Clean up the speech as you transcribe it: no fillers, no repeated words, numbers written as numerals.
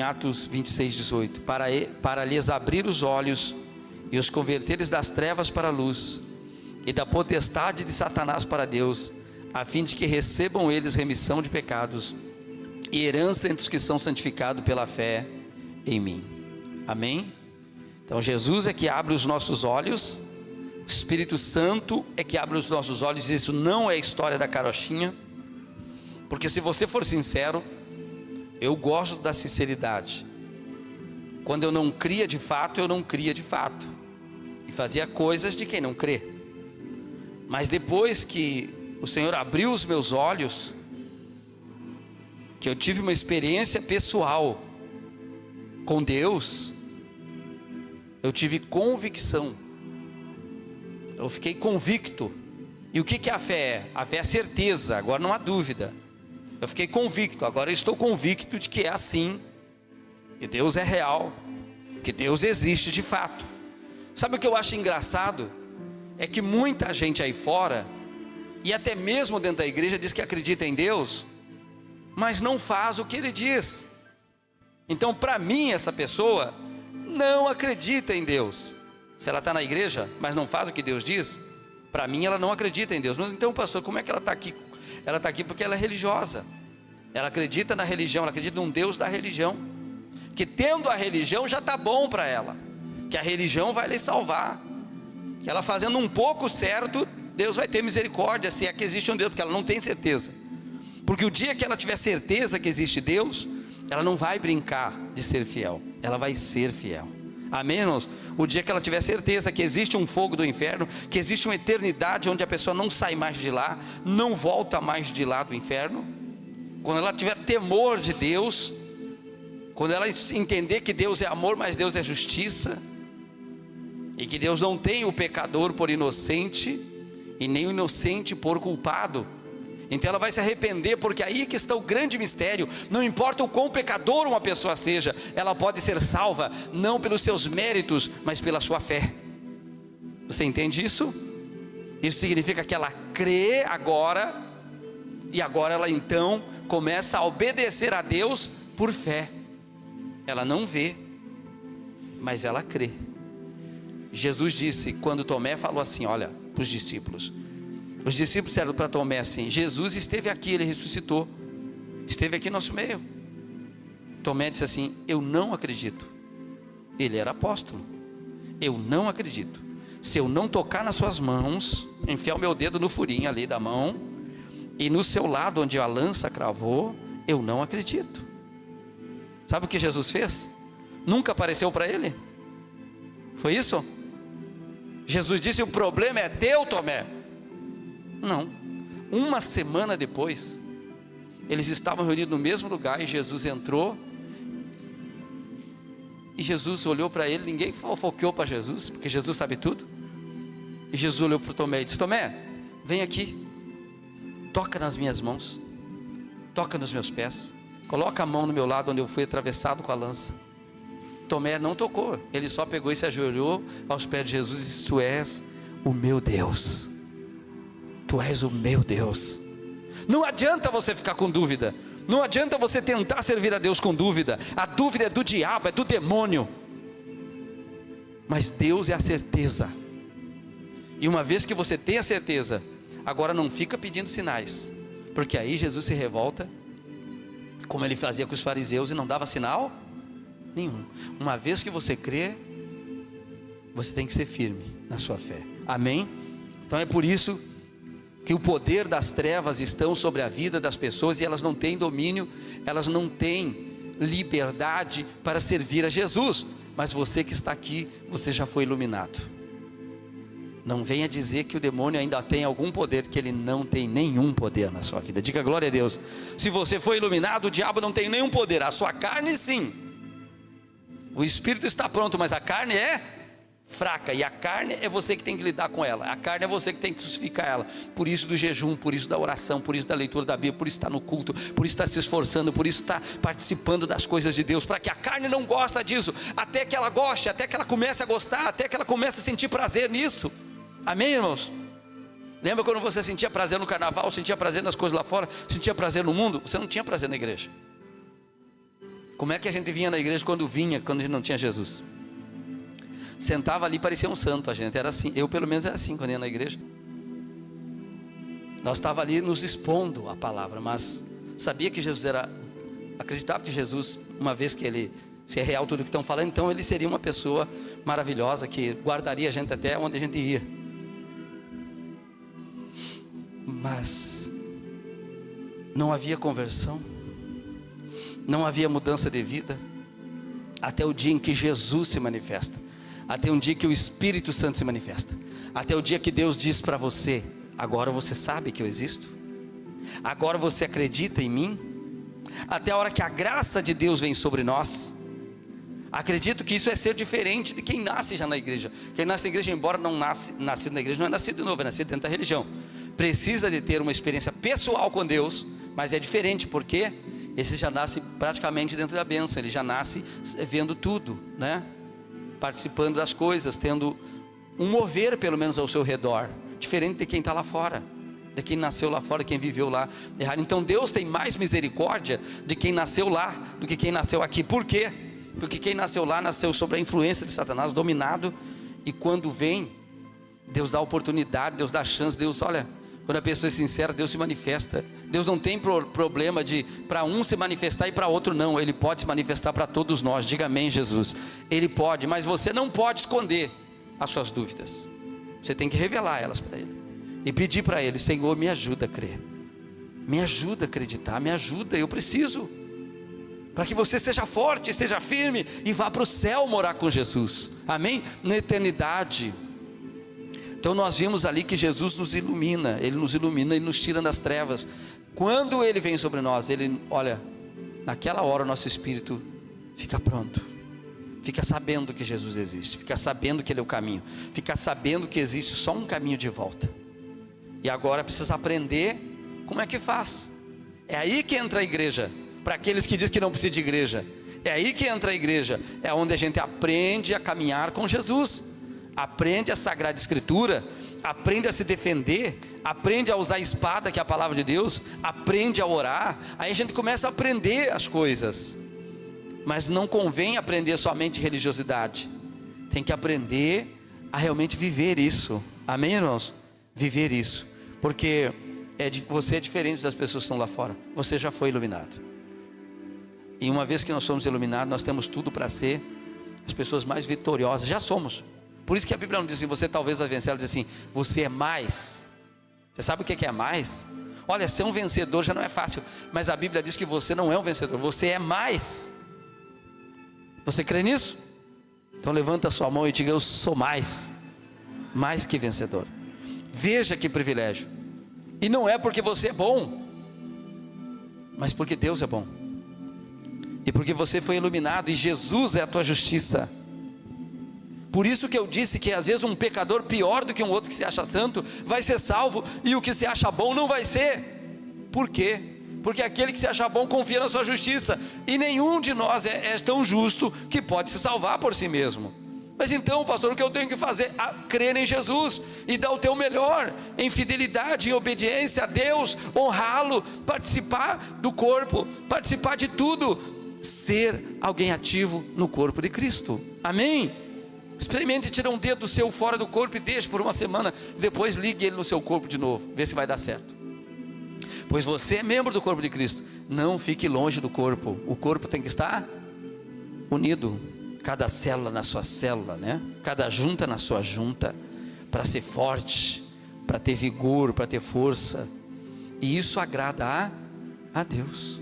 Atos 26:18, para lhes abrir os olhos e os converteres das trevas para a luz e da potestade de Satanás para Deus, a fim de que recebam eles remissão de pecados e herança entre os que são santificados pela fé em mim. Amém? Então Jesus é que abre os nossos olhos, o Espírito Santo é que abre os nossos olhos. Isso não é história da carochinha, porque se você for sincero, eu gosto da sinceridade. Quando eu não cria de fato, eu não cria de fato, e fazia coisas de quem não crê. Mas depois que o Senhor abriu os meus olhos, que eu tive uma experiência pessoal com Deus, eu tive convicção, eu fiquei convicto. E o que a fé é? A fé é certeza, agora não há dúvida. Eu fiquei convicto, agora eu estou convicto de que é assim, que Deus é real, que Deus existe de fato. Sabe o que eu acho engraçado? É que muita gente aí fora, e até mesmo dentro da igreja, diz que acredita em Deus, mas não faz o que Ele diz. Então para mim essa pessoa não acredita em Deus. Se ela está na igreja, mas não faz o que Deus diz, para mim ela não acredita em Deus. Mas então, pastor, como é que ela está aqui? Ela está aqui porque ela é religiosa, ela acredita na religião, ela acredita num Deus da religião, que tendo a religião já está bom para ela, que a religião vai lhe salvar, que ela fazendo um pouco certo, Deus vai ter misericórdia, se é que existe um Deus, porque ela não tem certeza. Porque o dia que ela tiver certeza que existe Deus, ela não vai brincar de ser fiel, ela vai ser fiel. Amém, irmãos? O dia que ela tiver certeza que existe um fogo do inferno, que existe uma eternidade onde a pessoa não sai mais de lá, não volta mais de lá do inferno, quando ela tiver temor de Deus, quando ela entender que Deus é amor, mas Deus é justiça, e que Deus não tem o pecador por inocente, e nem o inocente por culpado, então ela vai se arrepender, porque aí que está o grande mistério. Não importa o quão pecador uma pessoa seja, ela pode ser salva, não pelos seus méritos, mas pela sua fé. Você entende isso? Isso significa que ela crê agora, e agora ela então começa a obedecer a Deus por fé. Ela não vê, mas ela crê. Jesus disse, quando Tomé falou assim, olha, para os discípulos, os discípulos disseram para Tomé assim, Jesus esteve aqui, Ele ressuscitou, esteve aqui no nosso meio. Tomé disse assim, eu não acredito. Ele era apóstolo. Eu não acredito. Se eu não tocar nas suas mãos, enfiar o meu dedo no furinho ali da mão, e no seu lado onde a lança cravou, eu não acredito. Sabe o que Jesus fez? Nunca apareceu para ele? Foi isso? Jesus disse, o problema é teu, Tomé. Não, uma semana depois, eles estavam reunidos no mesmo lugar, e Jesus entrou, e Jesus olhou para ele, ninguém fofoqueou para Jesus, porque Jesus sabe tudo, e Jesus olhou para o Tomé e disse, Tomé, vem aqui, toca nas minhas mãos, toca nos meus pés, coloca a mão no meu lado onde eu fui atravessado com a lança. Tomé não tocou, ele só pegou e se ajoelhou aos pés de Jesus e disse, tu és o meu Deus. Tu és o meu Deus. Não adianta você ficar com dúvida, não adianta você tentar servir a Deus com dúvida. A dúvida é do diabo, é do demônio, mas Deus é a certeza. E uma vez que você tem a certeza, agora não fica pedindo sinais, porque aí Jesus se revolta, como ele fazia com os fariseus, e não dava sinal nenhum. Uma vez que você crê, você tem que ser firme na sua fé. Amém? Então é por isso que o poder das trevas estão sobre a vida das pessoas, e elas não têm domínio, elas não têm liberdade para servir a Jesus. Mas você que está aqui, você já foi iluminado. Não venha dizer que o demônio ainda tem algum poder, que ele não tem nenhum poder na sua vida. Diga glória a Deus. Se você foi iluminado, o diabo não tem nenhum poder. A sua carne sim, o espírito está pronto, mas a carne é fraca, e a carne é você que tem que lidar com ela, a carne é você que tem que crucificar ela. Por isso do jejum, por isso da oração, por isso da leitura da Bíblia, por isso estar no culto, por isso estar se esforçando, por isso estar participando das coisas de Deus, para que a carne não gosta disso, até que ela goste, até que ela comece a gostar, até que ela comece a sentir prazer nisso. Amém, irmãos? Lembra quando você sentia prazer no carnaval, sentia prazer nas coisas lá fora, sentia prazer no mundo? Você não tinha prazer na igreja. Como é que a gente vinha na igreja quando a gente não tinha Jesus? Sentava ali, parecia um santo a gente, era assim, eu pelo menos era assim quando ia na igreja. Nós estávamos ali nos expondo a palavra, mas sabia que Jesus acreditava que Jesus, uma vez que ele, se é real tudo o que estão falando, então ele seria uma pessoa maravilhosa, que guardaria a gente até onde a gente ia. Mas não havia conversão, não havia mudança de vida, até o dia em que Jesus se manifesta, até um dia que o Espírito Santo se manifesta, até o dia que Deus diz para você: agora você sabe que eu existo, agora você acredita em mim, até a hora que a graça de Deus vem sobre nós. Acredito que isso é ser diferente de quem nasce já na igreja. Quem nasce na igreja, embora não nascido na igreja, não é nascido de novo, é nascido dentro da religião. Precisa de ter uma experiência pessoal com Deus, mas é diferente, porque esse já nasce praticamente dentro da bênção, ele já nasce vendo tudo, né? Participando das coisas, tendo um mover pelo menos ao seu redor, diferente de quem está lá fora, de quem nasceu lá fora, quem viveu lá errado. Então Deus tem mais misericórdia de quem nasceu lá do que quem nasceu aqui. Por quê? Porque quem nasceu lá, nasceu sob a influência de Satanás, dominado, e quando vem, Deus dá oportunidade, Deus dá chance, Deus, olha, quando a pessoa é sincera, Deus se manifesta. Deus não tem problema de para um se manifestar e para outro não. Ele pode se manifestar para todos nós. Diga amém, Jesus. Ele pode, mas você não pode esconder as suas dúvidas. Você tem que revelar elas para Ele e pedir para Ele: Senhor, me ajuda a crer, me ajuda a acreditar, me ajuda, eu preciso, para que você seja forte, seja firme e vá para o céu morar com Jesus, amém? Na eternidade. Então nós vimos ali que Jesus nos ilumina, Ele nos tira das trevas. Quando Ele vem sobre nós, Ele, olha, naquela hora o nosso espírito fica pronto, fica sabendo que Jesus existe, fica sabendo que Ele é o caminho, fica sabendo que existe só um caminho de volta. E agora precisa aprender como é que faz. É aí que entra a igreja, para aqueles que dizem que não precisa de igreja. É aí que entra a igreja, é onde a gente aprende a caminhar com Jesus, aprende a Sagrada Escritura, aprende a se defender, aprende a usar a espada, que é a palavra de Deus, aprende a orar. Aí a gente começa a aprender as coisas. Mas não convém aprender somente religiosidade, tem que aprender a realmente viver isso, amém, irmãos? Viver isso, porque você é diferente das pessoas que estão lá fora, você já foi iluminado, e uma vez que nós somos iluminados, nós temos tudo para ser as pessoas mais vitoriosas, já somos. Por isso que a Bíblia não diz assim: você talvez vai vencer, ela diz assim: você é mais. Você sabe o que é mais? Olha, ser um vencedor já não é fácil, mas a Bíblia diz que você não é um vencedor, você é mais. Você crê nisso? Então levanta a sua mão e diga: eu sou mais que vencedor. Veja que privilégio. E não é porque você é bom, mas porque Deus é bom, e porque você foi iluminado, e Jesus é a tua justiça. Por isso que eu disse que às vezes um pecador pior do que um outro que se acha santo vai ser salvo, e o que se acha bom não vai ser. Por quê? Porque aquele que se acha bom confia na sua justiça, e nenhum de nós é tão justo que pode se salvar por si mesmo. Mas então, pastor, o que eu tenho que fazer? Crer em Jesus e dar o teu melhor, em fidelidade, em obediência a Deus, honrá-lo, participar do corpo, participar de tudo, ser alguém ativo no corpo de Cristo, amém? Experimente tirar um dedo seu fora do corpo e deixe por uma semana, depois ligue ele no seu corpo de novo, vê se vai dar certo. Pois você é membro do corpo de Cristo, não fique longe do corpo. O corpo tem que estar unido, cada célula na sua célula, né? Cada junta na sua junta, para ser forte, para ter vigor, para ter força. E isso agrada a Deus.